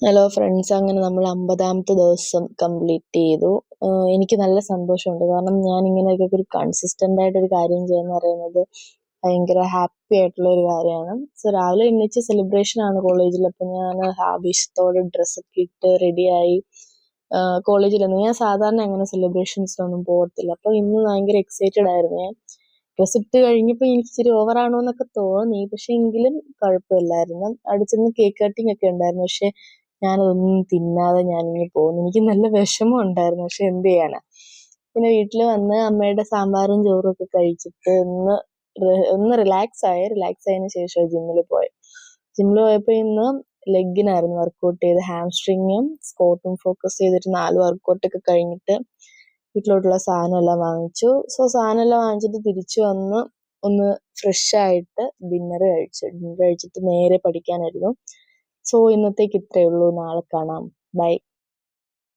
Hello friends, അങ്ങനെ നമ്മൾ 50ാമത്തെ ദിവസം കംപ്ലീറ്റ് ചെയ്തു. എനിക്ക് നല്ല സന്തോഷമുണ്ട്. കാരണം ഞാൻ ഇങ്ങനെയൊക്കെ ഒരു കൺസിസ്റ്റൻ്റ് ആയിട്ടൊരു കാര്യം ചെയ്യുക പറയുന്നത് ഭയങ്കര ഹാപ്പി ആയിട്ടുള്ള ഒരു കാര്യമാണ്. സോ രാവിലെ എണീച്ച് സെലിബ്രേഷൻ ആണ് കോളേജിൽ. അപ്പം ഞാൻ ആവേശത്തോടെ ഡ്രസ്സൊക്കെ ഇട്ട് റെഡിയായി കോളേജിൽ വന്നു. ഞാൻ സാധാരണ അങ്ങനെ സെലിബ്രേഷൻസിനൊന്നും പോകത്തില്ല. അപ്പോൾ ഇന്ന് ഭയങ്കര എക്സൈറ്റഡ് ആയിരുന്നു ഞാൻ. ഡ്രസ്സ് ഇട്ട് കഴിഞ്ഞപ്പോൾ എനിക്ക് ഇച്ചിരി ഓവറാണോ എന്നൊക്കെ തോന്നി, പക്ഷെ എങ്കിലും കുഴപ്പമില്ലായിരുന്നു. അവിടെ ചെന്ന് കേക്ക് കട്ടിങ് ഒക്കെ ഉണ്ടായിരുന്നു. പക്ഷെ ഞാനതൊന്നും തിന്നാതെ ഞാനിങ്ങനെ പോകുന്നു. എനിക്ക് നല്ല വിഷമം ഉണ്ടായിരുന്നു, പക്ഷെ എന്ത് ചെയ്യാനാ. പിന്നെ വീട്ടിൽ വന്ന് അമ്മയുടെ സാമ്പാറും ചോറും ഒക്കെ കഴിച്ചിട്ട് ഒന്ന് റിലാക്സ് ആയതിനു ശേഷം ജിമ്മിൽ പോയപ്പോൾ ഇന്ന് ലെഗിനായിരുന്നു വർക്കൗട്ട് ചെയ്ത്. ഹാംസ്ട്രിങ്ങും സ്കോട്ടും ഫോക്കസ് ചെയ്തിട്ട് 4 വർക്കൗട്ടൊക്കെ കഴിഞ്ഞിട്ട് വീട്ടിലോട്ടുള്ള സാധനമെല്ലാം വാങ്ങിച്ചു. സോ സാധനമെല്ലാം വാങ്ങിച്ചിട്ട് തിരിച്ചു വന്ന് ഒന്ന് ഫ്രഷ് ആയിട്ട് ഡിന്നർ കഴിച്ചിട്ട് നേരെ പഠിക്കാനായിരുന്നു. സോ ഇന്നത്തേക്ക് ഇത്രയേ ഉള്ളൂ. നാളെ കാണാം. ബൈ.